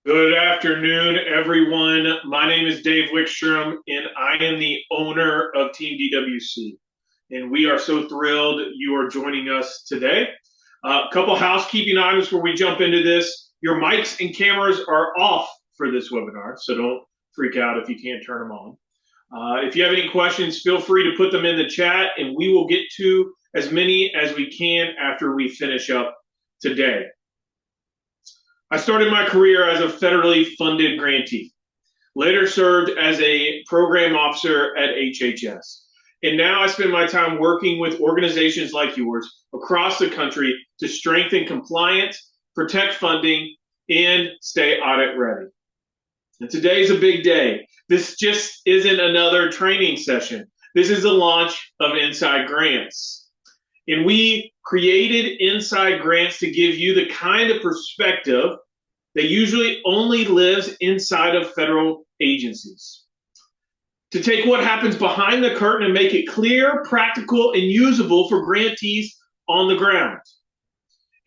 Good afternoon, everyone. My name is Dave Wickstrom, and I am the owner of Team DWC. And we are so thrilled you are joining us today. A couple housekeeping items before we jump into this. Your mics and cameras are off for this webinar, so don't freak out if you can't turn them on. If you have any questions, feel free to put them in the chat, and we will get to as many as we can after we finish up today. I started my career as a federally funded grantee, later served as a program officer at HHS. And now I spend my time working with organizations like yours across the country to strengthen compliance, protect funding, and stay audit ready. And today's a big day. This just isn't another training session. This is the launch of Inside Grants. And we created Inside Grants to give you the kind of perspective that usually only lives inside of federal agencies. To take what happens behind the curtain and make it clear, practical, and usable for grantees on the ground.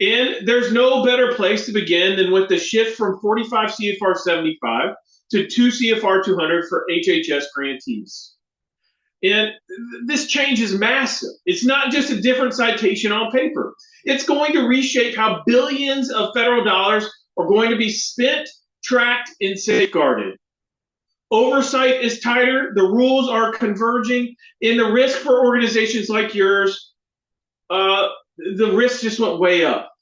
And there's no better place to begin than with the shift from 45 CFR 75 to 2 CFR 200 for HHS grantees. And this change is massive. It's not just a different citation on paper. It's going to reshape how billions of federal dollars are going to be spent, tracked, and safeguarded. Oversight is tighter, the rules are converging, and the risk for organizations like yours, the risk just went way up.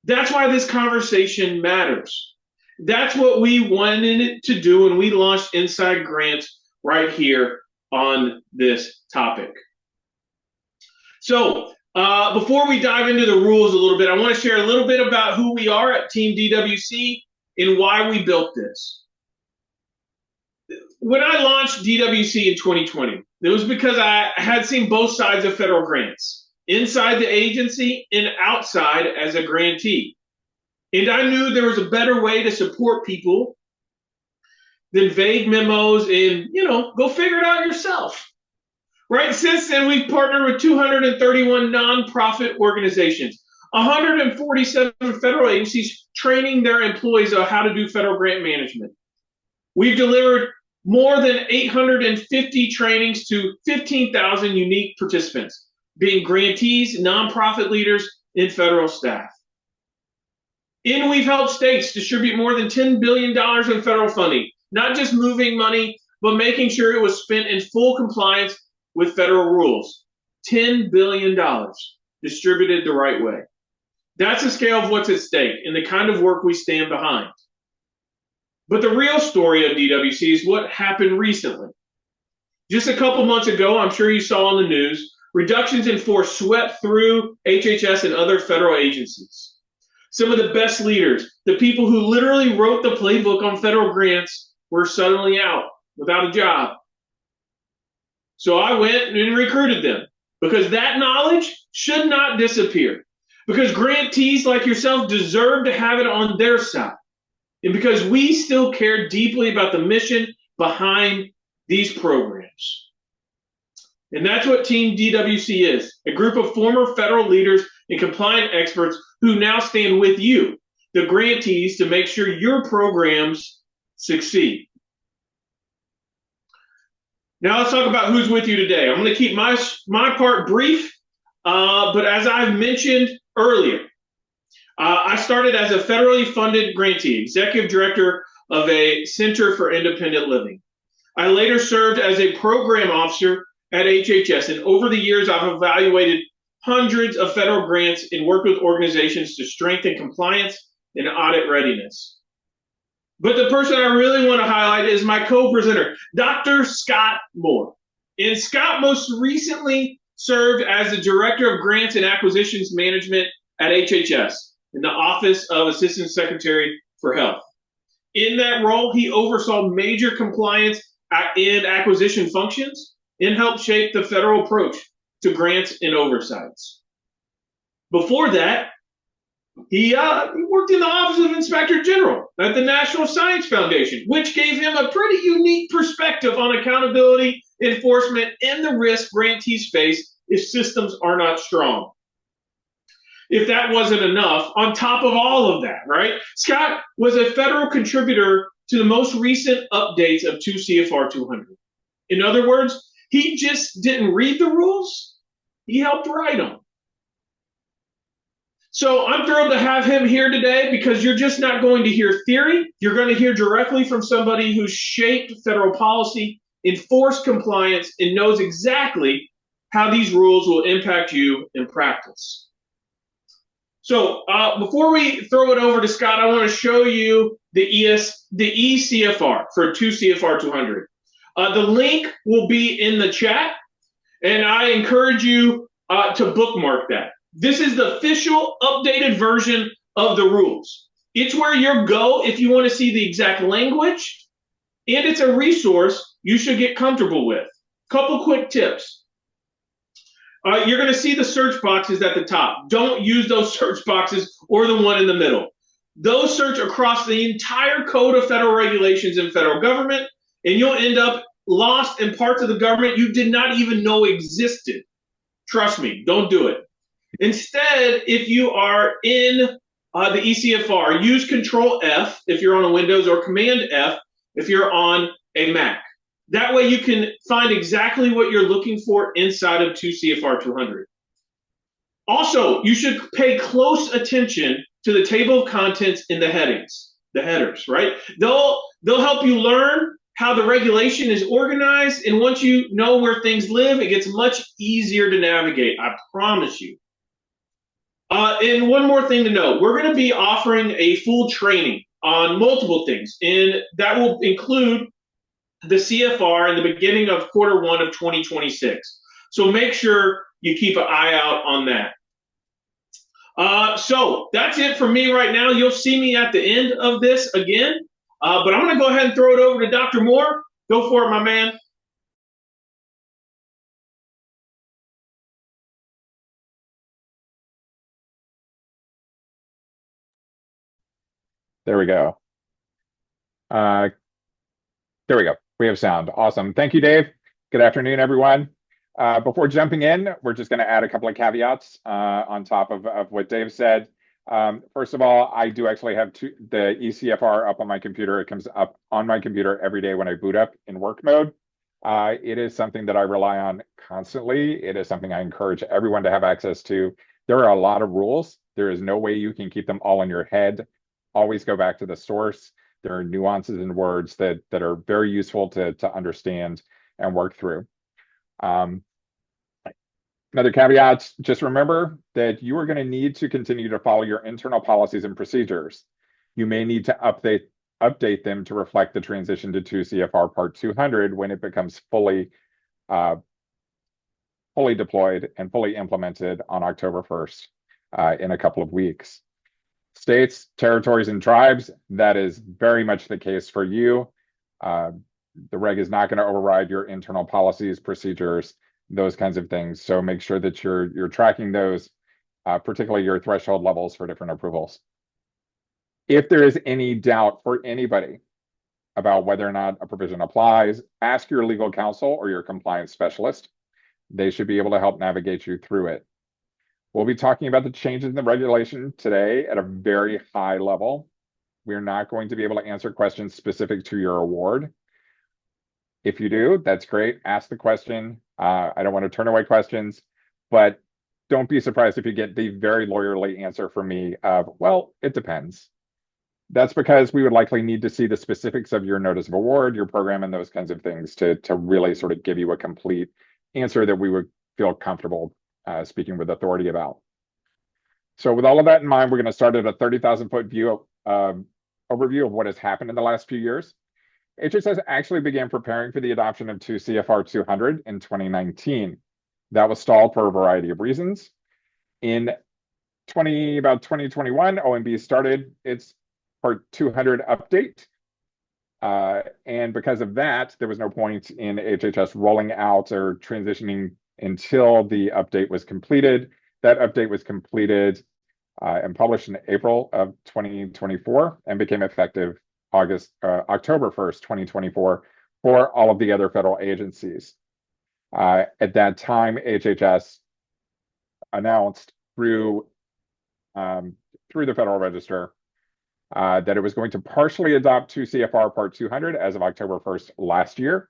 That's why this conversation matters. That's what we wanted it to do when we launched Inside Grants right here on this topic. So, before we dive into the rules a little bit, I want to share a little bit about who we are at Team DWC and why we built this. When I launched DWC in 2020, it was because I had seen both sides of federal grants, inside the agency and outside as a grantee. And I knew there was a better way to support people than vague memos and, go figure it out yourself. Right? Since then, we've partnered with 231 nonprofit organizations, 147 federal agencies training their employees on how to do federal grant management. We've delivered more than 850 trainings to 15,000 unique participants, being grantees, nonprofit leaders, and federal staff. And we've helped states distribute more than $10 billion in federal funding, not just moving money, but making sure it was spent in full compliance with federal rules. $10 billion distributed the right way. That's the scale of what's at stake and the kind of work we stand behind. But the real story of DWC is what happened recently. Just a couple months ago, I'm sure you saw on the news, reductions in force swept through HHS and other federal agencies. Some of the best leaders, the people who literally wrote the playbook on federal grants, were suddenly out without a job. So I went and recruited them because that knowledge should not disappear, because grantees like yourself deserve to have it on their side, and because we still care deeply about the mission behind these programs. And that's what Team DWC is, a group of former federal leaders and compliant experts who now stand with you, the grantees, to make sure your programs succeed. Now let's talk about who's with you today. I'm going to keep my part brief, but as I've mentioned earlier, I started as a federally funded grantee, executive director of a Center for Independent Living. I later served as a program officer at HHS, and over the years I've evaluated hundreds of federal grants and worked with organizations to strengthen compliance and audit readiness. But the person I really want to highlight is my co-presenter, Dr. Scott Moore. And Scott most recently served as the Director of Grants and Acquisitions Management at HHS in the Office of Assistant Secretary for Health. In that role, he oversaw major compliance and acquisition functions and helped shape the federal approach to grants and oversights. Before that, he worked in the Office of Inspector General at the National Science Foundation, which gave him a pretty unique perspective on accountability, enforcement, and the risk grantees face if systems are not strong. if that wasn't enough, on top of all of that, right? Scott was a federal contributor to the most recent updates of 2 CFR 200. In other words, he just didn't read the rules, he helped write them. So I'm thrilled to have him here today because you're just not going to hear theory. You're going to hear directly from somebody who's shaped federal policy, enforced compliance, and knows exactly how these rules will impact you in practice. So before we throw it over to Scott, I want to show you the eCFR for 2 CFR 200. The link will be in the chat, and I encourage you to bookmark that. This is the official updated version of the rules. It's where you go if you want to see the exact language, and it's a resource you should get comfortable with. Couple quick tips. You're going to see the search boxes at the top. Don't use those search boxes or the one in the middle. Those search across the entire code of federal regulations and federal government, and you'll end up lost in parts of the government you did not even know existed. Trust me, don't do it. Instead, if you are in the eCFR, use Control F if you're on a Windows or Command F if you're on a Mac. That way you can find exactly what you're looking for inside of 2 CFR 200. Also, you should pay close attention to the table of contents in the headings, the headers, right? They'll help you learn how the regulation is organized, and once you know where things live, it gets much easier to navigate, I promise you. And one more thing to note, we're going to be offering a full training on multiple things, and that will include the CFR in the beginning of Q1 of 2026. So make sure you keep an eye out on that. So that's it for me right now. You'll see me at the end of this again, but I'm going to go ahead and throw it over to Dr. Moore. Go for it, my man. There we go. There we go. We have sound. Awesome. Thank you, Dave. Good afternoon, everyone. Before jumping in, we're just going to add a couple of caveats on top of what Dave said. First of all, I do actually have the eCFR up on my computer. It comes up on my computer every day when I boot up in work mode. It is something that I rely on constantly. It is something I encourage everyone to have access to. There are a lot of rules. There is no way you can keep them all in your head. Always go back to the source. There are nuances in words that are very useful to understand and work through. Another caveat, just remember that you are going to need to continue to follow your internal policies and procedures. You may need to update them to reflect the transition to 2 CFR Part 200 when it becomes fully deployed and fully implemented on October 1st in a couple of weeks. States, territories, and tribes, that is very much the case for you. The reg is not going to override your internal policies, procedures, those kinds of things. So make sure that you're tracking those, particularly your threshold levels for different approvals. If there is any doubt for anybody about whether or not a provision applies, ask your legal counsel or your compliance specialist. They should be able to help navigate you through it. We'll be talking about the changes in the regulation today at a very high level. We're not going to be able to answer questions specific to your award. If you do, that's great. Ask the question. I don't want to turn away questions, but don't be surprised if you get the very lawyerly answer from me of, well, it depends. That's because we would likely need to see the specifics of your notice of award, your program, and those kinds of things to really sort of give you a complete answer that we would feel comfortable speaking with authority about. So with all of that in mind, we're going to start at a 30,000-foot view overview of what has happened in the last few years. HHS actually began preparing for the adoption of 2 CFR 200 in 2019. That was stalled for a variety of reasons. In about 2021, OMB started its Part 200 update. And because of that, there was no point in HHS rolling out or transitioning until the update was completed. That update was completed and published in April of 2024 and became effective October 1st, 2024 for all of the other federal agencies. At that time, HHS announced through through the Federal Register that it was going to partially adopt 2 CFR Part 200 as of October 1st last year,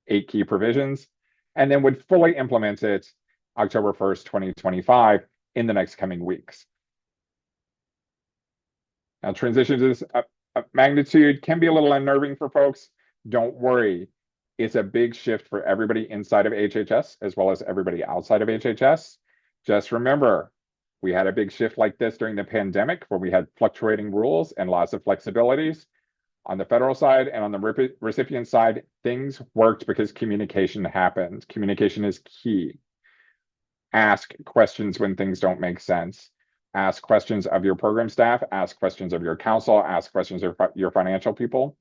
8 key provisions, and then would fully implement it October 1st, 2025 in the next coming weeks. Now, transition to this magnitude can be a little unnerving for folks. Don't worry. It's a big shift for everybody inside of HHS as well as everybody outside of HHS. Just remember, we had a big shift like this during the pandemic where we had fluctuating rules and lots of flexibilities. On the federal side and on the recipient side, things worked because communication happened. Communication is key. Ask questions when things don't make sense. Ask questions of your program staff, ask questions of your counsel, ask questions of your financial people.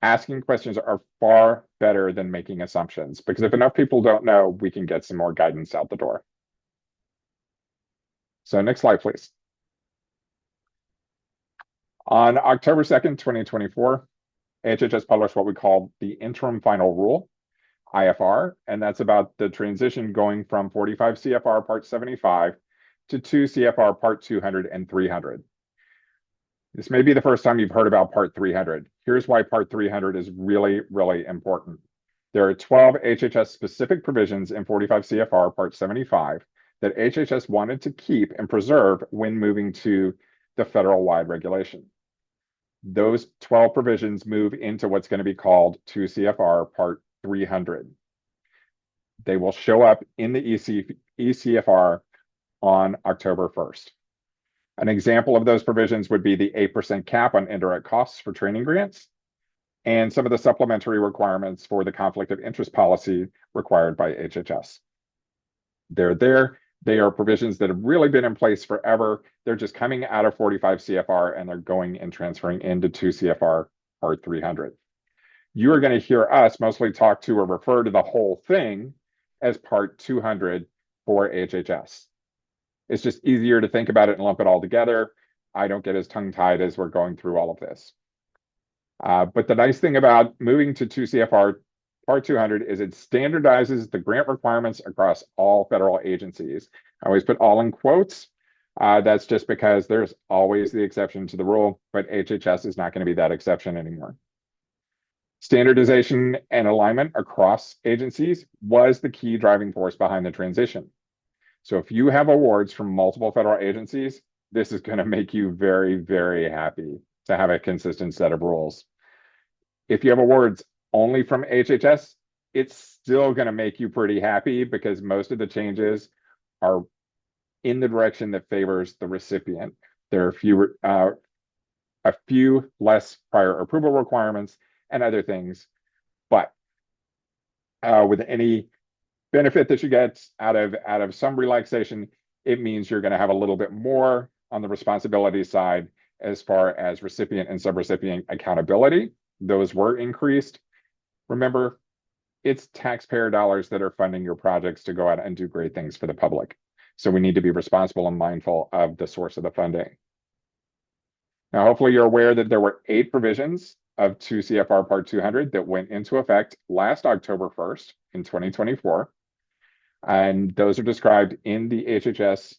Asking questions are far better than making assumptions, because if enough people don't know, we can get some more guidance out the door. So next slide, please. On October 2nd, 2024, HHS published what we call the Interim Final Rule, IFR, and that's about the transition going from 45 CFR Part 75 to 2 CFR Part 200 and 300. This may be the first time you've heard about Part 300. Here's why Part 300 is really, really important. There are 12 HHS specific provisions in 45 CFR Part 75 that HHS wanted to keep and preserve when moving to the federal-wide regulation. Those 12 provisions move into what's going to be called 2 CFR Part 300. They will show up in the ECFR on October 1st. An example of those provisions would be the 8% cap on indirect costs for training grants and some of the supplementary requirements for the conflict of interest policy required by HHS. They're there. They are provisions that have really been in place forever. They're just coming out of 45 CFR and they're going and transferring into 2 CFR Part 300. You are going to hear us mostly talk to or refer to the whole thing as Part 200 for HHS. It's just easier to think about it and lump it all together. I don't get as tongue-tied as we're going through all of this. But the nice thing about moving to 2 CFR Part 200 is it standardizes the grant requirements across all federal agencies. I always put all in quotes. That's just because there's always the exception to the rule, but HHS is not going to be that exception anymore. Standardization and alignment across agencies was the key driving force behind the transition. So if you have awards from multiple federal agencies, this is going to make you very, very happy to have a consistent set of rules. If you have awards only from HHS, it's still going to make you pretty happy because most of the changes are in the direction that favors the recipient. There are a few less prior approval requirements and other things, but with any benefit that you get out of some relaxation, it means you're going to have a little bit more on the responsibility side as far as recipient and subrecipient accountability. Those were increased. Remember, it's taxpayer dollars that are funding your projects to go out and do great things for the public. So we need to be responsible and mindful of the source of the funding. Now, hopefully you're aware that there were 8 provisions of 2 CFR Part 200 that went into effect last October 1st in 2024. And those are described in the HHS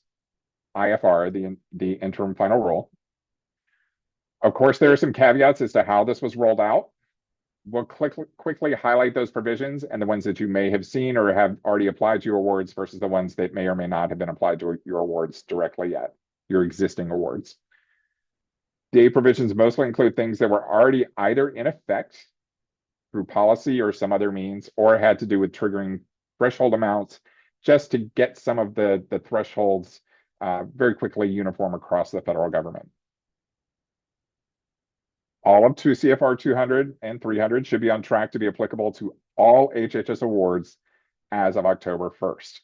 IFR, the interim final rule. Of course, there are some caveats as to how this was rolled out. We'll quickly highlight those provisions and the ones that you may have seen or have already applied to your awards versus the ones that may or may not have been applied to your awards directly yet, your existing awards. The 8 provisions mostly include things that were already either in effect through policy or some other means, or had to do with triggering threshold amounts just to get some of the thresholds very quickly uniform across the federal government. All of 2 CFR 200 and 300 should be on track to be applicable to all HHS awards as of October 1st.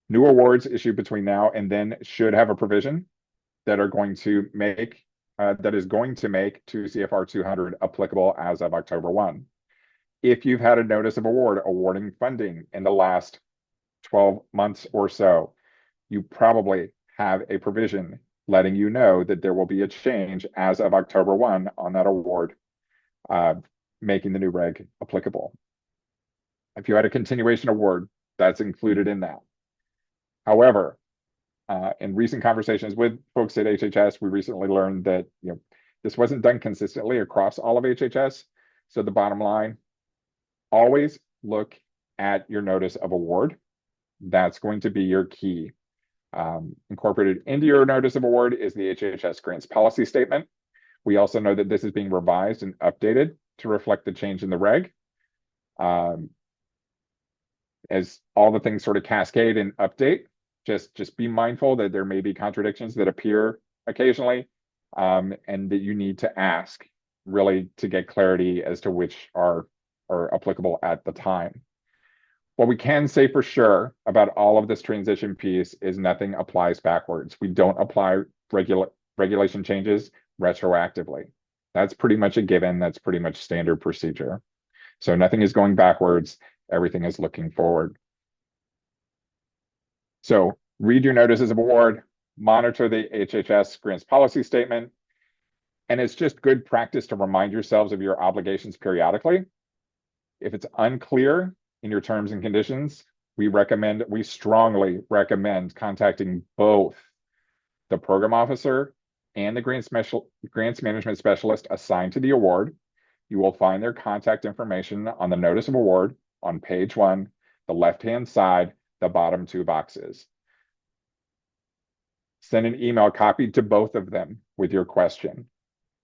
New awards issued between now and then should have a provision that is going to make 2 CFR 200 applicable as of October 1. If you've had a notice of award awarding funding in the last 12 months or so, you probably have a provision letting you know that there will be a change as of October 1 on that award, making the new reg applicable. If you had a continuation award, that's included in that. However, in recent conversations with folks at HHS, we recently learned that this wasn't done consistently across all of HHS. So the bottom line, always look at your notice of award. That's going to be your key. Incorporated into your notice of award is the HHS grants policy statement. We also know that this is being revised and updated to reflect the change in the reg. As all the things sort of cascade and update, just be mindful that there may be contradictions that appear occasionally, and that you need to ask really to get clarity as to which are applicable at the time. What we can say for sure about all of this transition piece is nothing applies backwards. We don't apply regulation changes retroactively. That's pretty much a given. That's pretty much standard procedure. So nothing is going backwards. Everything is looking forward. So read your notices of award, monitor the HHS grants policy statement, and it's just good practice to remind yourselves of your obligations periodically. If it's unclear in your terms and conditions, we strongly recommend contacting both the program officer and the grants management specialist assigned to the award. You will find their contact information on the notice of award on page 1, the left-hand side, the bottom 2 boxes. Send an email copy to both of them with your question,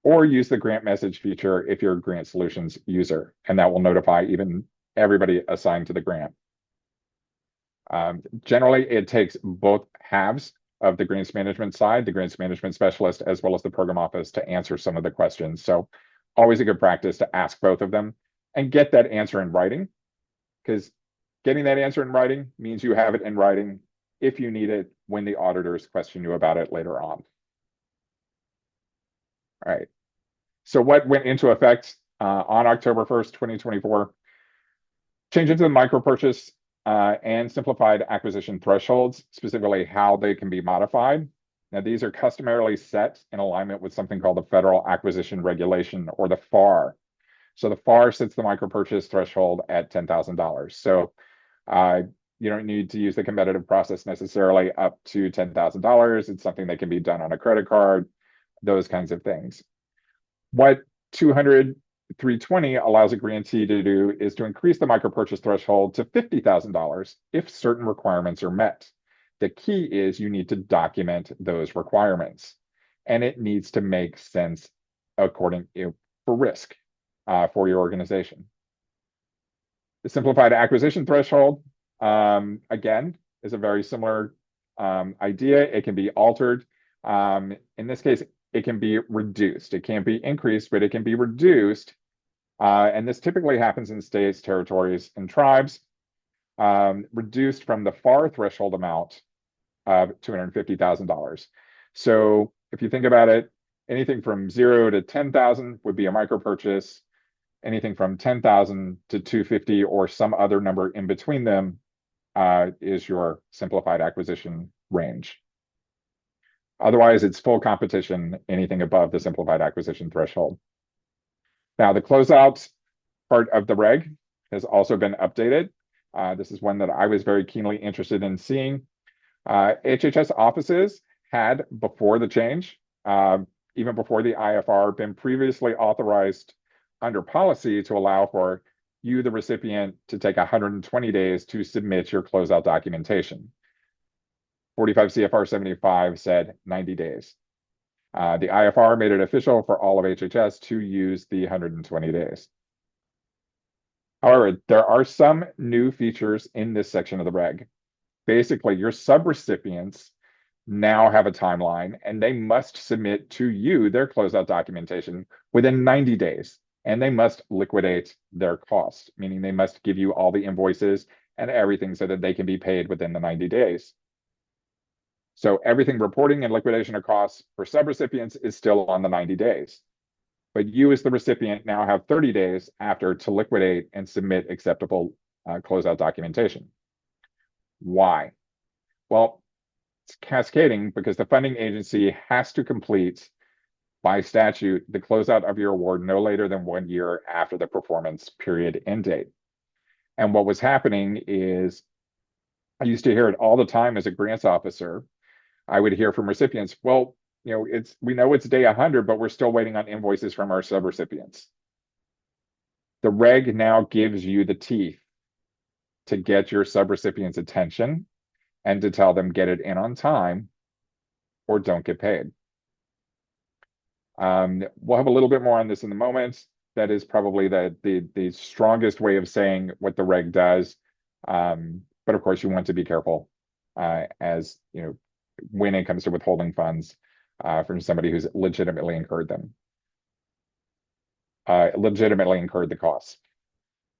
or use the grant message feature if you're a Grant Solutions user, and that will notify even everybody assigned to the grant. Generally, it takes both halves of the grants management side, the grants management specialist, as well as the program office to answer some of the questions. So always a good practice to ask both of them and get that answer in writing, because getting that answer in writing means you have it in writing if you need it when the auditors question you about it later on. All right. So what went into effect on October 1st, 2024? Changes to the micro purchase and simplified acquisition thresholds, specifically how they can be modified. Now, these are customarily set in alignment with something called the Federal Acquisition Regulation, or the FAR. So the FAR sets the micro purchase threshold at $10,000. So you don't need to use the competitive process necessarily up to $10,000. It's something that can be done on a credit card, those kinds of things. What 320 allows a grantee to do is to increase the micro purchase threshold to $50,000 if certain requirements are met. The key is you need to document those requirements, and it needs to make sense according for risk for your organization. The simplified acquisition threshold, again, is a very similar idea. It can be altered. In this case, it can be reduced. It can't be increased, but it can be reduced. And this typically happens in states, territories, and tribes, reduced from the FAR threshold amount of $250,000. So if you think about it, anything from 0 to 10,000 would be a micro purchase. Anything from 10,000 to 250 or some other number in between them is your simplified acquisition range. Otherwise, it's full competition, anything above the simplified acquisition threshold. Now, the closeout part of the reg has also been updated. This is one that I was very keenly interested in seeing. HHS offices had, before the change, even before the IFR, been previously authorized under policy to allow for you, the recipient, to take 120 days to submit your closeout documentation. 45 CFR 75 said 90 days. The IFR made it official for all of HHS to use the 120 days. However, there are some new features in this section of the reg. Basically, your subrecipients now have a timeline, and they must submit to you their closeout documentation within 90 days, and they must liquidate their cost, meaning they must give you all the invoices and everything so that they can be paid within the 90 days. So everything reporting and liquidation of costs for subrecipients is still on the 90 days. But you as the recipient now have 30 days after to liquidate and submit acceptable closeout documentation. Why? Well, it's cascading because the funding agency has to complete by statute the closeout of your award no later than 1 year after the performance period end date. And what was happening is I used to hear it all the time as a grants officer. I would hear from recipients, well, we know it's day 100, but we're still waiting on invoices from our subrecipients. The reg now gives you the teeth to get your subrecipients' attention and to tell them get it in on time or don't get paid. We'll have a little bit more on this in a moment. That is probably the strongest way of saying what the reg does. But of course, you want to be careful as when it comes to withholding funds from somebody who's legitimately incurred them, legitimately incurred the costs.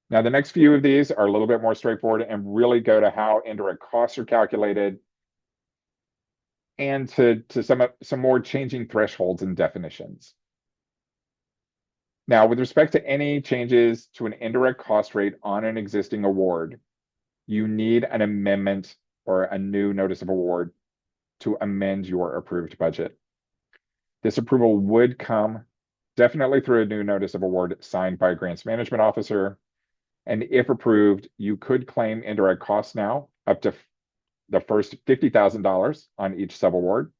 Now, the next few of these are a little bit more straightforward and really go to how indirect costs are calculated and to some more changing thresholds and definitions. Now, with respect to any changes to an indirect cost rate on an existing award, you need an amendment or a new notice of award to amend your approved budget. This approval would come definitely through a new notice of award signed by a grants management officer. And if approved, you could claim indirect costs now up to the first $50,000 on each subaward.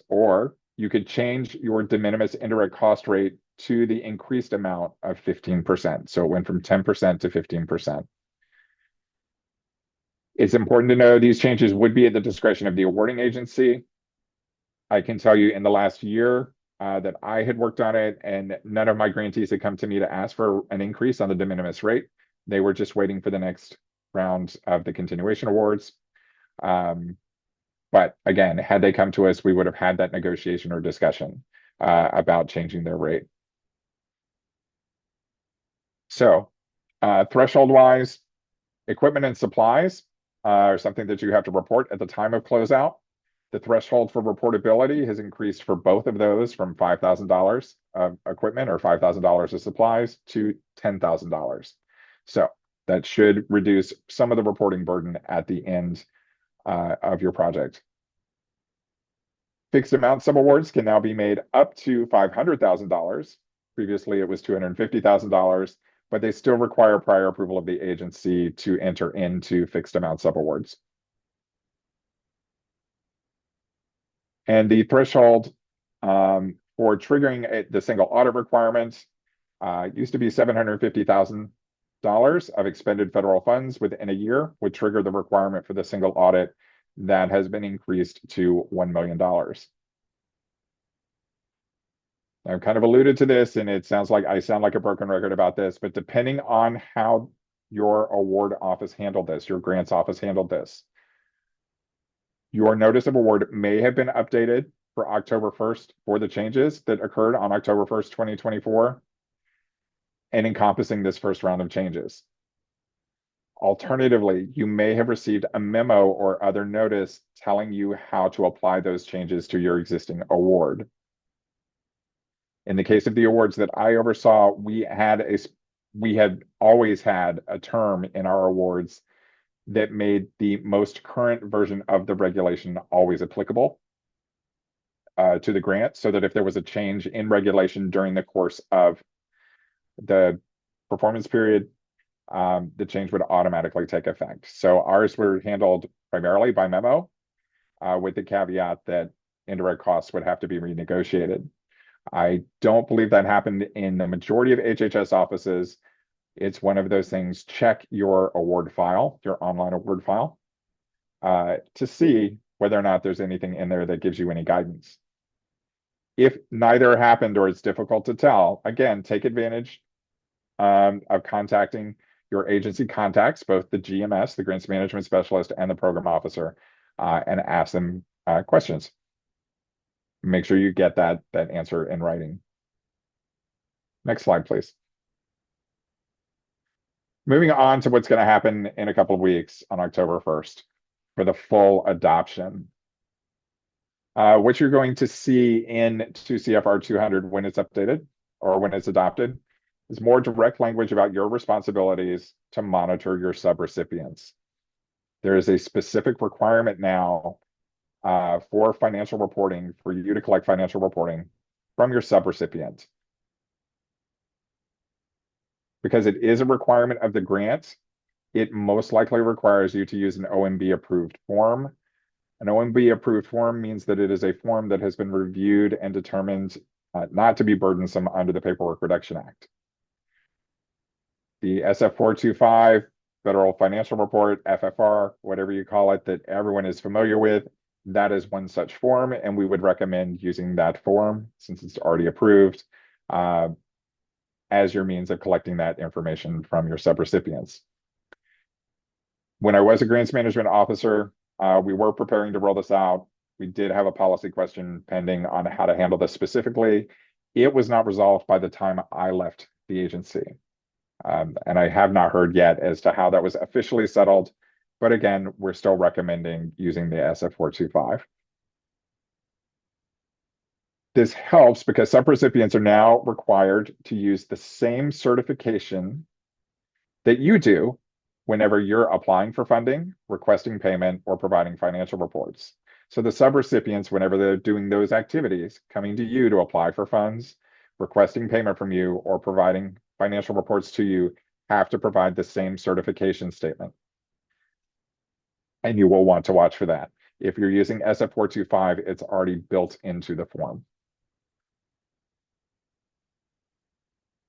Or you could change your de minimis indirect cost rate to the increased amount of 15%. So it went from 10% to 15%. It's important to know these changes would be at the discretion of the awarding agency. I can tell you in the last year that I had worked on it, and none of my grantees had come to me to ask for an increase on the de minimis rate. They were just waiting for the next round of the continuation awards. But again, had they come to us, we would have had that negotiation or discussion about changing their rate. So threshold-wise, equipment and supplies are something that you have to report at the time of closeout. The threshold for reportability has increased for both of those from $5,000 of equipment or $5,000 of supplies to $10,000. So that should reduce some of the reporting burden at the end of your project. Fixed amount subawards can now be made up to $500,000. Previously, it was $250,000, but they still require prior approval of the agency to enter into fixed amount subawards. And the threshold for triggering the single audit requirement used to be $750,000 of expended federal funds within a year would trigger the requirement for the single audit. That has been increased to $1 million. I've kind of alluded to this, and it sounds like I sound like a broken record about this, but depending on how your award office handled this, your grants office handled this, your notice of award may have been updated for October 1st for the changes that occurred on October 1st, 2024, and encompassing this first round of changes. Alternatively, you may have received a memo or other notice telling you how to apply those changes to your existing award. In the case of the awards that I oversaw, we had always had a term in our awards that made the most current version of the regulation always applicable to the grant, so that if there was a change in regulation during the course of the performance period, the change would automatically take effect. So ours were handled primarily by memo, with the caveat that indirect costs would have to be renegotiated. I don't believe that happened in the majority of HHS offices. It's one of those things. Check your award file, your online award file, to see whether or not there's anything in there that gives you any guidance. If neither happened or it's difficult to tell, again, take advantage of contacting your agency contacts, both the GMS, the grants management specialist, and the program officer, and ask them questions. Make sure you get that answer in writing. Next slide, please. Moving on to what's going to happen in a couple of weeks on October 1st for the full adoption. What you're going to see in 2 CFR 200 when it's updated or when it's adopted is more direct language about your responsibilities to monitor your subrecipients. There is a specific requirement now for financial reporting, for you to collect financial reporting from your subrecipient. Because it is a requirement of the grant, it most likely requires you to use an OMB approved form. An OMB approved form means that it is a form that has been reviewed and determined not to be burdensome under the Paperwork Reduction Act. The SF425 Federal Financial Report, FFR, whatever you call it, that everyone is familiar with, that is one such form, and we would recommend using that form since it's already approved as your means of collecting that information from your subrecipients. When I was a grants management officer, we were preparing to roll this out. We did have a policy question pending on how to handle this specifically. It was not resolved by the time I left the agency. And I have not heard yet as to how that was officially settled. But again, we're still recommending using the SF425. This helps because subrecipients are now required to use the same certification that you do whenever you're applying for funding, requesting payment, or providing financial reports. So the subrecipients, whenever they're doing those activities, coming to you to apply for funds, requesting payment from you, or providing financial reports to you, have to provide the same certification statement. And you will want to watch for that. If you're using SF425, it's already built into the form.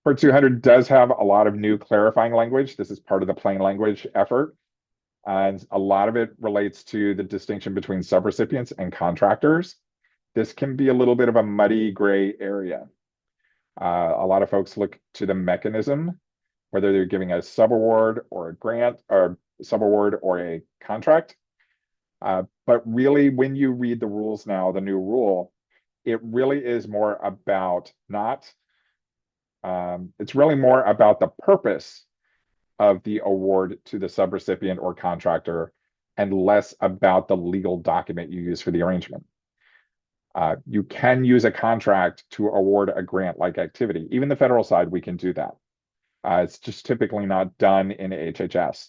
Part 200 does have a lot of new clarifying language. This is part of the plain language effort. And a lot of it relates to the distinction between subrecipients and contractors. This can be a little bit of a muddy gray area. A lot of folks look to the mechanism, whether they're giving a subaward or a grant or subaward or a contract. But really, when you read the rules now, the new rule, it really is more about it's really more about the purpose of the award to the subrecipient or contractor and less about the legal document you use for the arrangement. You can use a contract to award a grant-like activity. Even the federal side, we can do that. It's just typically not done in HHS.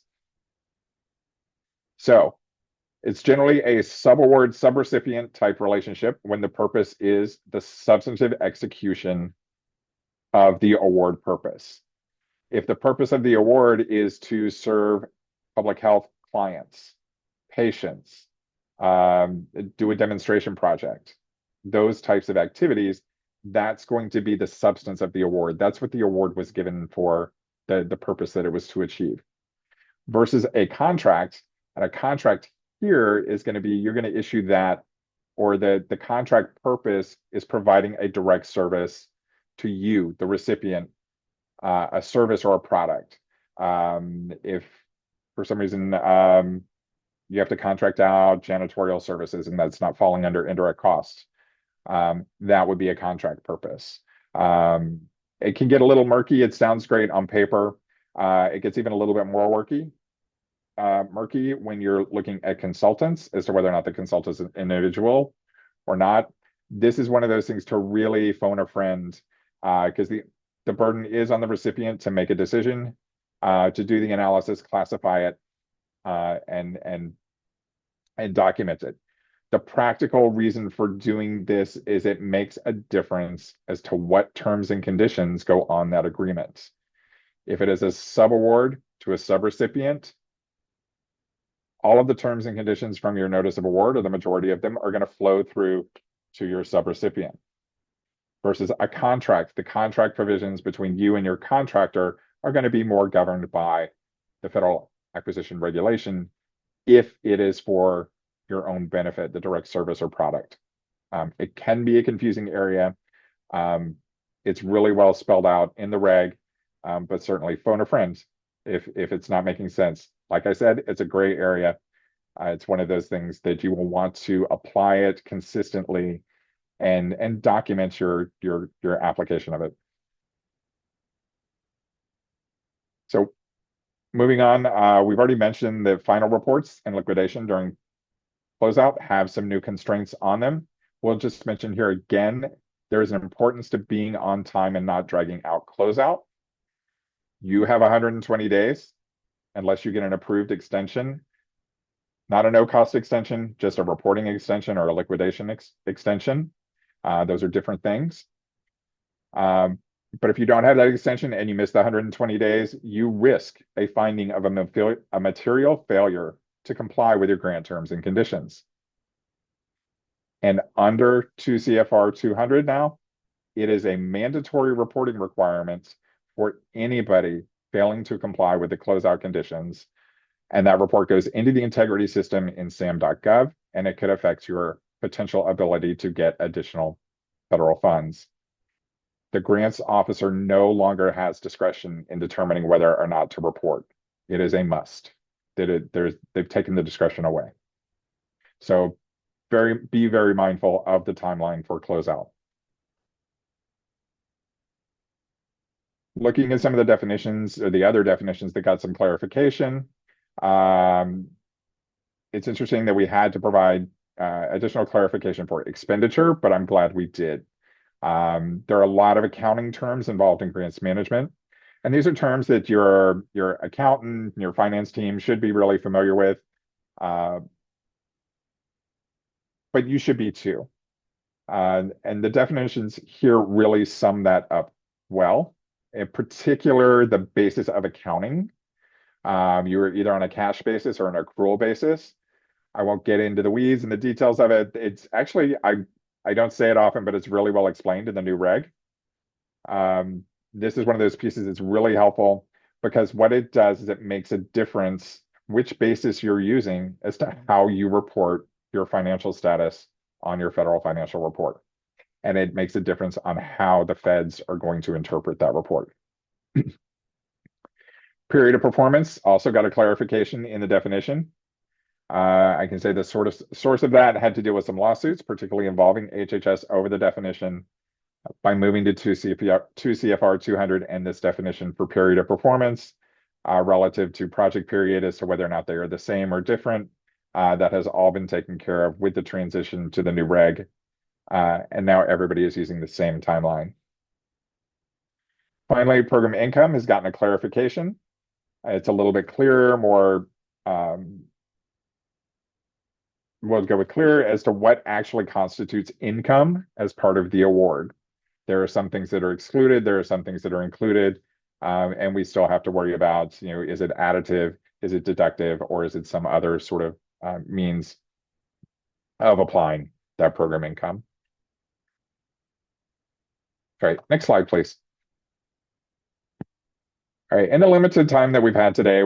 So it's generally a subaward subrecipient type relationship when the purpose is the substantive execution of the award purpose. If the purpose of the award is to serve public health clients, patients, do a demonstration project, those types of activities, that's going to be the substance of the award. That's what the award was given for, the purpose that it was to achieve. Versus a contract, and a contract here is going to be, you're going to issue that, or the contract purpose is providing a direct service to you, the recipient, a service or a product. If for some reason you have to contract out janitorial services and that's not falling under indirect costs, that would be a contract purpose. It can get a little murky. It sounds great on paper. It gets even a little bit more murky when you're looking at consultants as to whether or not the consultant is an individual or not. This is one of those things to really phone a friend, because the burden is on the recipient to make a decision, to do the analysis, classify it, and document it. The practical reason for doing this is it makes a difference as to what terms and conditions go on that agreement. If it is a subaward to a subrecipient, all of the terms and conditions from your notice of award, or the majority of them, are going to flow through to your subrecipient. Versus a contract, the contract provisions between you and your contractor are going to be more governed by the Federal Acquisition Regulation if it is for your own benefit, the direct service or product. It can be a confusing area. It's really well spelled out in the reg, but certainly phone a friend if it's not making sense. Like I said, it's a gray area. It's one of those things that you will want to apply it consistently and document your application of it. So moving on, we've already mentioned the final reports and liquidation during closeout have some new constraints on them. We'll just mention here again, there is an importance to being on time and not dragging out closeout. You have 120 days, unless you get an approved extension, not a no-cost extension, just a reporting extension or a liquidation extension. Those are different things. But if you don't have that extension and you miss the 120 days, you risk a finding of a material failure to comply with your grant terms and conditions. And under 2 CFR 200 now, it is a mandatory reporting requirement for anybody failing to comply with the closeout conditions. And that report goes into the integrity system in sam.gov, and it could affect your potential ability to get additional federal funds. The grants officer no longer has discretion in determining whether or not to report. It is a must. They've taken the discretion away. So be very mindful of the timeline for closeout. Looking at some of the definitions or the other definitions that got some clarification, it's interesting that we had to provide additional clarification for expenditure, but I'm glad we did. There are a lot of accounting terms involved in grants management, and these are terms that your accountant and your finance team should be really familiar with, but you should be too. And the definitions here really sum that up well. In particular, the basis of accounting. You're either on a cash basis or an accrual basis. I won't get into the weeds and the details of it. It's actually, I don't say it often, but it's really well explained in the new reg. This is one of those pieces that's really helpful because what it does is it makes a difference which basis you're using as to how you report your financial status on your federal financial report. And it makes a difference on how the feds are going to interpret that report. Period of performance also got a clarification in the definition. I can say the source of that had to deal with some lawsuits, particularly involving HHS over the definition by moving to 2 CFR 200 and this definition for period of performance relative to project period as to whether or not they are the same or different. That has all been taken care of with the transition to the new reg. And now everybody is using the same timeline. Finally, program income has gotten a clarification. It's a little bit clearer, more we'll go with clear as to what actually constitutes income as part of the award. There are some things that are excluded, there are some things that are included, and we still have to worry about, is it additive, is it deductive, or is it some other sort of means of applying that program income. All right, next slide, please. All right, in the limited time that we've had today,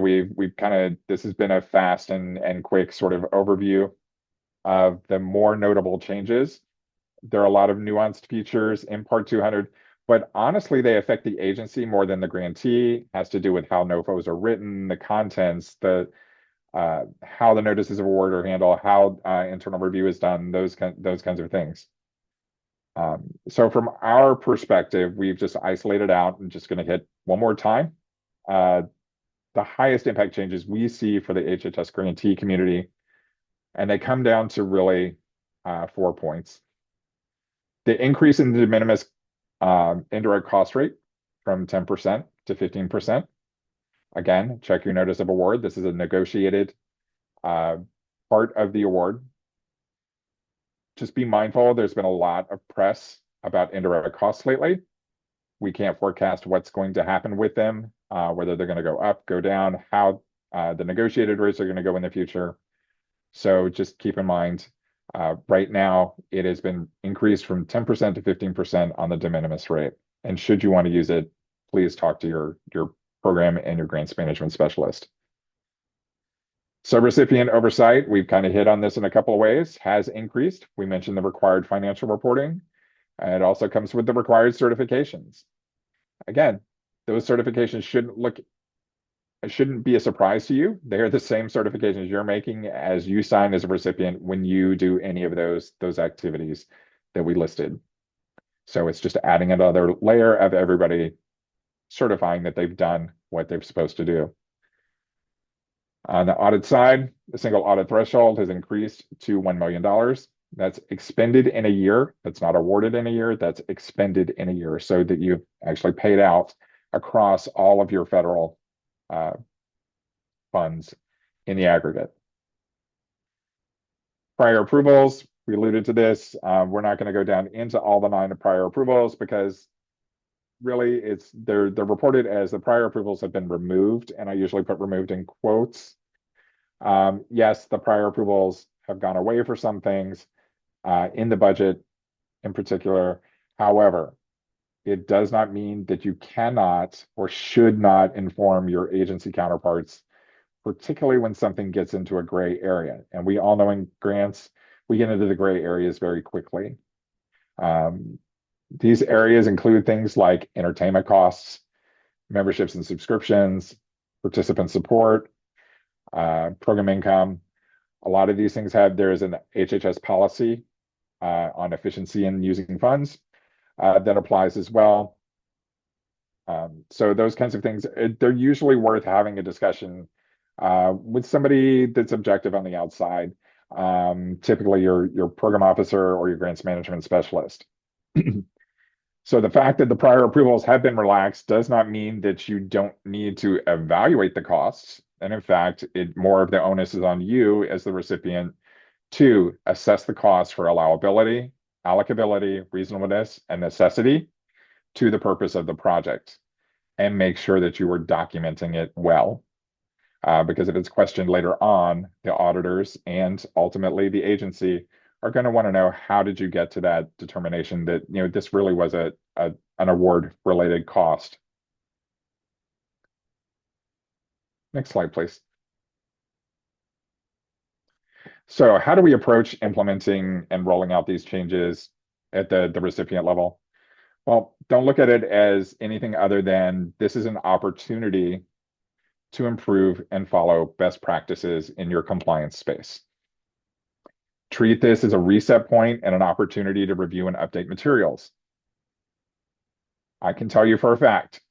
this has been a fast and quick sort of overview of the more notable changes. There are a lot of nuanced features in Part 200, but honestly, they affect the agency more than the grantee. It has to do with how NOFOs are written, the contents, how the notices of award are handled, how internal review is done, those kinds of things. So from our perspective, we've just isolated out and just going to hit one more time. The highest impact changes we see for the HHS grantee community, and they come down to really 4 points. The increase in the de minimis indirect cost rate from 10% to 15%. Again, check your notice of award. This is a negotiated part of the award. Just be mindful, there's been a lot of press about indirect costs lately. We can't forecast what's going to happen with them, whether they're going to go up, go down, how the negotiated rates are going to go in the future. So just keep in mind, right now, it has been increased from 10% to 15% on the de minimis rate. And should you want to use it, please talk to your program and your grants management specialist. Subrecipient oversight, we've kind of hit on this in a couple of ways, has increased. We mentioned the required financial reporting. And it also comes with the required certifications. Again, those certifications shouldn't be a surprise to you. They are the same certifications you're making as you sign as a recipient when you do any of those activities that we listed. So it's just adding another layer of everybody certifying that they've done what they're supposed to do. On the audit side, the single audit threshold has increased to $1 million. That's expended in a year. That's not awarded in a year. That's expended in a year, so that you've actually paid out across all of your federal funds in the aggregate. Prior approvals, we alluded to this. We're not going to go down into all the 9 prior approvals because really they're reported as the prior approvals have been removed, and I usually put removed in quotes. Yes, the prior approvals have gone away for some things in the budget in particular. However, it does not mean that you cannot or should not inform your agency counterparts, particularly when something gets into a gray area. And we all know in grants, we get into the gray areas very quickly. These areas include things like entertainment costs, memberships and subscriptions, participant support, program income. A lot of these things there is an HHS policy on efficiency in using funds that applies as well. So those kinds of things, they're usually worth having a discussion with somebody that's objective on the outside, typically your program officer or your grants management specialist. So the fact that the prior approvals have been relaxed does not mean that you don't need to evaluate the costs. And in fact, more of the onus is on you as the recipient to assess the costs for allowability, allocability, reasonableness, and necessity to the purpose of the project, and make sure that you are documenting it well. Because if it's questioned later on, the auditors and ultimately the agency are going to want to know, how did you get to that determination that this really was an award related cost. Next slide, please. So how do we approach implementing and rolling out these changes at the recipient level? Well, don't look at it as anything other than this is an opportunity to improve and follow best practices in your compliance space. Treat this as a reset point and an opportunity to review and update materials. I can tell you for a fact,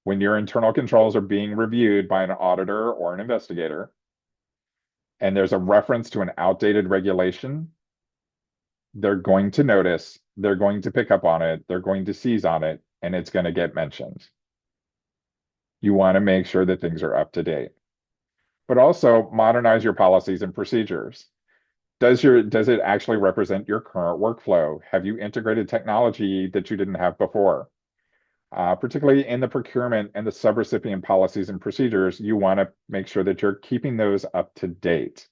when your internal controls are being reviewed by an auditor or an investigator, and there's a reference to an outdated regulation, they're going to notice, they're going to pick up on it, they're going to seize on it, and it's going to get mentioned. You want to make sure that things are up to date. But also modernize your policies and procedures. Does it actually represent your current workflow? Have you integrated technology that you didn't have before? Particularly in the procurement and the subrecipient policies and procedures, you want to make sure that you're keeping those up to date.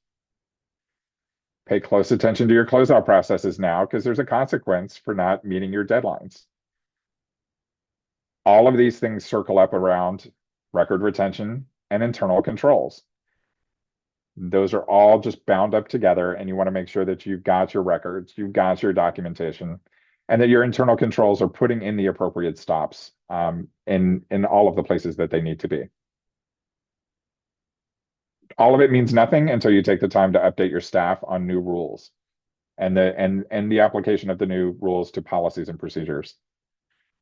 Pay close attention to your closeout processes now, because there's a consequence for not meeting your deadlines. All of these things circle up around record retention and internal controls. Those are all just bound up together, and you want to make sure that you've got your records, you've got your documentation, and that your internal controls are putting in the appropriate stops in all of the places that they need to be. All of it means nothing until you take the time to update your staff on new rules and the application of the new rules to policies and procedures.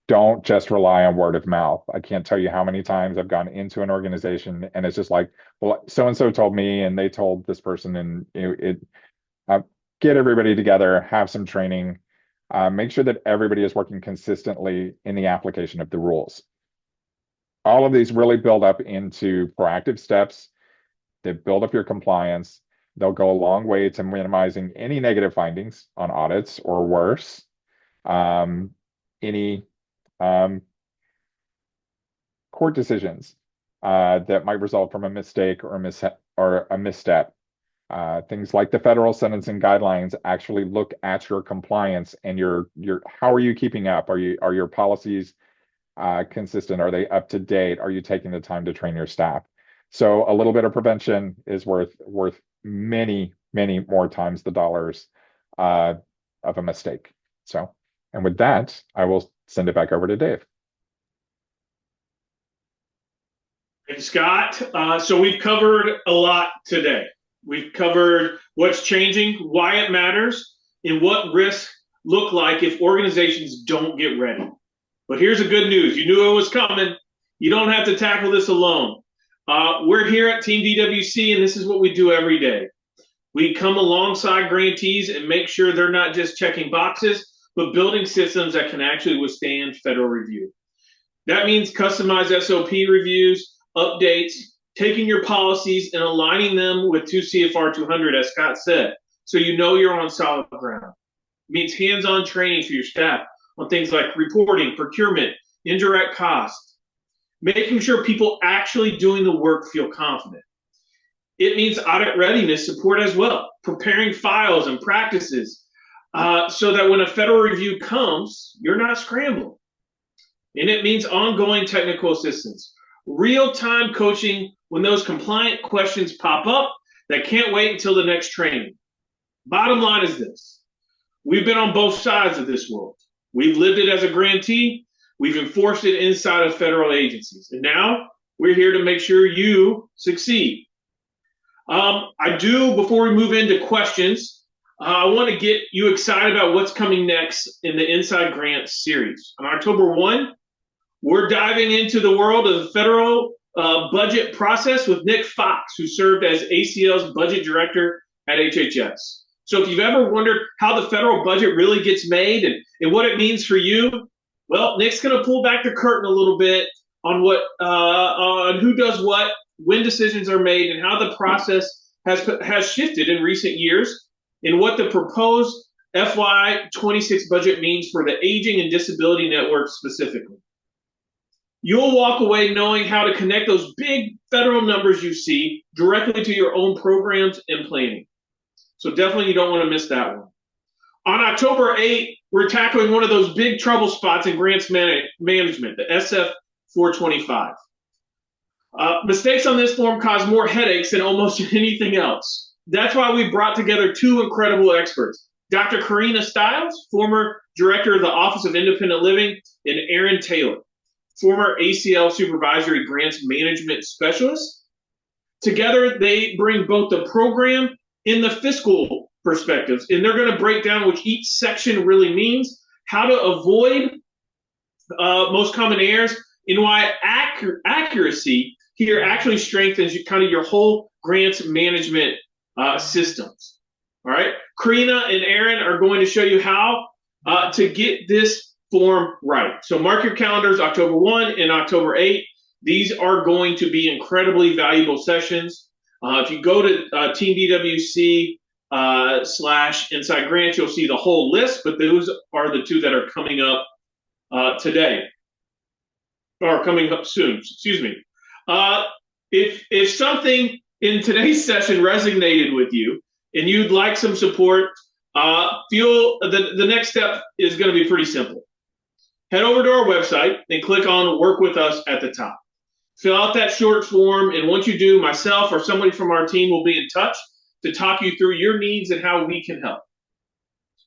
Don't just rely on word of mouth. I can't tell you how many times I've gone into an organization and it's just like, well, so-and-so told me and they told this person, and get everybody together, have some training, make sure that everybody is working consistently in the application of the rules. All of these really build up into proactive steps that build up your compliance. They'll go a long way to minimizing any negative findings on audits, or worse, any court decisions that might result from a mistake or a misstep. Things like the federal sentencing guidelines actually look at your compliance and your how are you keeping up? Are your policies consistent? Are they up to date? Are you taking the time to train your staff? So a little bit of prevention is worth many more times the dollars of a mistake. So, and with that, I will send it back over to Dave. Thanks, Scott. So we've covered a lot today. We've covered what's changing, why it matters, and what risks look like if organizations don't get ready. But here's the good news. You knew it was coming. You don't have to tackle this alone. We're here at Team DWC, and this is what we do every day. We come alongside grantees and make sure they're not just checking boxes, but building systems that can actually withstand federal review. That means customized SOP reviews, updates, taking your policies and aligning them with 2 CFR 200, as Scott said, so you know you're on solid ground. It means hands-on training for your staff on things like reporting, procurement, indirect costs, making sure people actually doing the work feel confident. It means audit readiness support as well, preparing files and practices so that when a federal review comes, you're not scrambling. And it means ongoing technical assistance, real-time coaching when those compliant questions pop up that can't wait until the next training. Bottom line is this. We've been on both sides of this world. We've lived it as a grantee. We've enforced it inside of federal agencies. And now we're here to make sure you succeed. Before we move into questions, I want to get you excited about what's coming next in the Inside Grants series. On October 1, we're diving into the world of the federal budget process with Nick Fox, who served as ACL's budget director at HHS. So if you've ever wondered how the federal budget really gets made and what it means for you, well, Nick's going to pull back the curtain a little bit on on who does what, when decisions are made, and how the process has shifted in recent years, and what the proposed FY26 budget means for the aging and disability network specifically. You'll walk away knowing how to connect those big federal numbers you see directly to your own programs and planning. So definitely you don't want to miss that one. On October 8th, we're tackling one of those big trouble spots in grants management, the SF 425. Mistakes on this form cause more headaches than almost anything else. That's why we brought together two incredible experts, Dr. Karina Stiles, former director of the Office of Independent Living, and Aaron Taylor, former ACL Supervisory Grants Management Specialist. Together, they bring both the program and the fiscal perspectives, and they're going to break down what each section really means, how to avoid most common errors, and why accuracy here actually strengthens kind of your whole grants management systems. All right, Karina and Aaron are going to show you how to get this form right. So mark your calendars, October 1 and October 8. These are going to be incredibly valuable sessions. If you go to Team DWC /Inside Grants, you'll see the whole list, but those are the two that are coming up today, or coming up soon, excuse me. If something in today's session resonated with you and you'd like some support, the next step is going to be pretty simple. Head over to our website and click on Work With Us at the top. Fill out that short form, and once you do, myself or somebody from our team will be in touch to talk you through your needs and how we can help.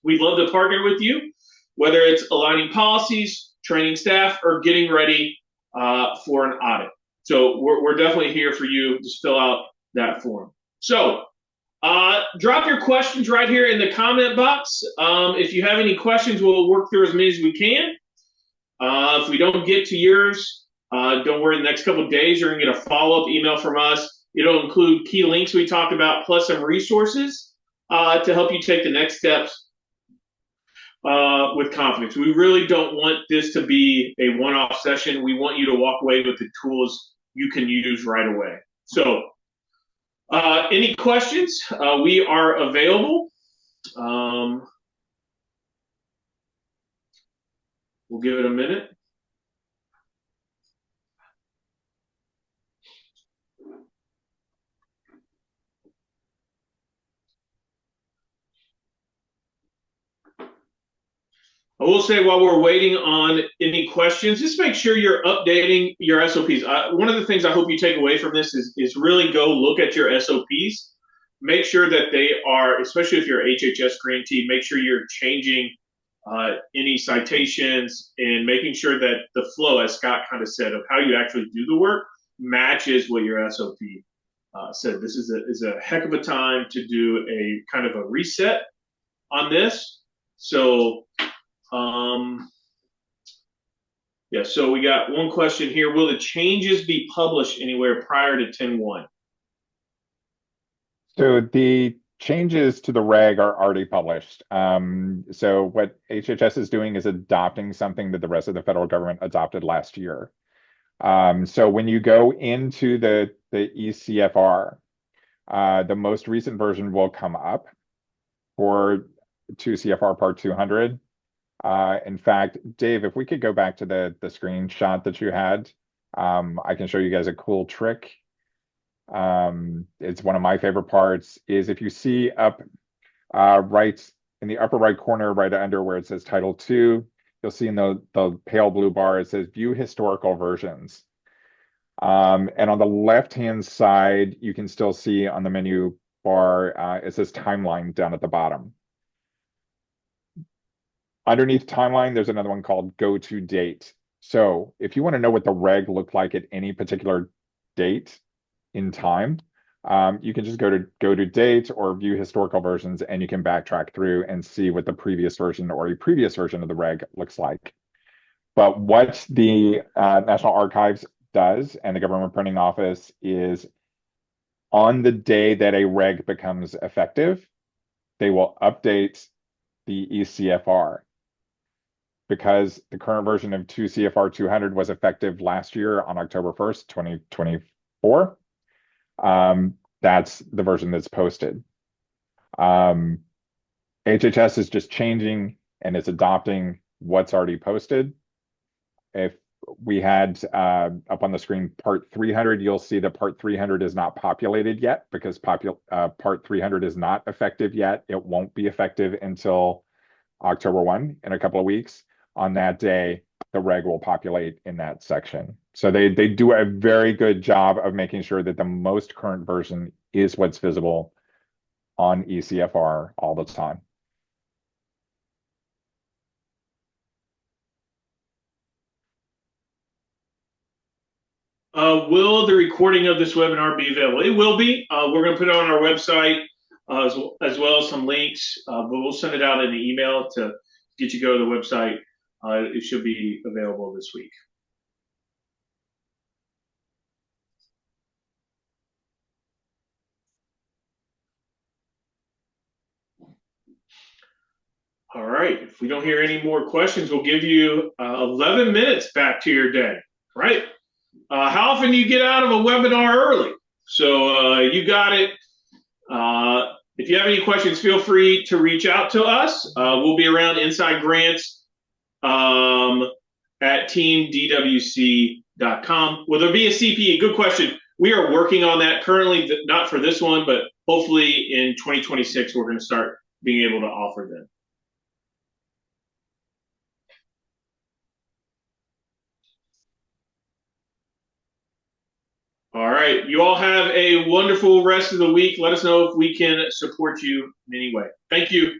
We'd love to partner with you, whether it's aligning policies, training staff, or getting ready for an audit. So we're definitely here for you. Just fill out that form. So drop your questions right here in the comment box. If you have any questions, we'll work through as many as we can. If we don't get to yours, don't worry, the next couple of days, you're going to get a follow-up email from us. It'll include key links we talked about, plus some resources to help you take the next steps with confidence. We really don't want this to be a one-off session. We want you to walk away with the tools you can use right away. So any questions? We are available. We'll give it a minute. I will say while we're waiting on any questions, just make sure you're updating your SOPs. One of the things I hope you take away from this is really go look at your SOPs. Make sure that they are, especially if you're HHS grantee, make sure you're changing any citations and making sure that the flow, as Scott kind of said, of how you actually do the work matches what your SOP said. This is a heck of a time to do a kind of a reset on this. So yeah, so we got one question here. Will the changes be published anywhere prior to 10/1? So the changes to the reg are already published. So what HHS is doing is adopting something that the rest of the federal government adopted last year. So when you go into the ECFR, the most recent version will come up for 2 CFR Part 200. In fact, Dave, if we could go back to the screenshot that you had, I can show you guys a cool trick. It's one of my favorite parts is if you see up right in the upper right corner, right under where it says Title 2, you'll see in the pale blue bar, it says View Historical Versions. And on the left-hand side, you can still see on the menu bar, it says Timeline down at the bottom. Underneath Timeline, there's another one called Go to Date. So if you want to know what the reg looked like at any particular date in time, you can just go to date or view historical versions, and you can backtrack through and see what the previous version or a previous version of the reg looks like. But what the National Archives does and the Government Printing Office is on the day that a reg becomes effective, they will update the ECFR. Because the current version of 2 CFR 200 was effective last year on October 1st, 2024. That's the version that's posted. HHS is just changing and it's adopting what's already posted. If we had up on the screen part 300, you'll see that part 300 is not populated yet because part 300 is not effective yet. It won't be effective until October 1 in a couple of weeks. On that day, the reg will populate in that section. So they do a very good job of making sure that the most current version is what's visible on ECFR all the time. Will the recording of this webinar be available? It will be. We're going to put it on our website as well as some links, but we'll send it out in the email to get you to go to the website. It should be available this week. All right. If we don't hear any more questions, we'll give you 11 minutes back to your day. Right? How often do you get out of a webinar early? So you got it. If you have any questions, feel free to reach out to us. We'll be around inside grants at teamdwc.com. Will there be a CPE? Good question. We are working on that currently, not for this one, but hopefully in 2026, we're going to start being able to offer them. All right. You all have a wonderful rest of the week. Let us know if we can support you in any way. Thank you.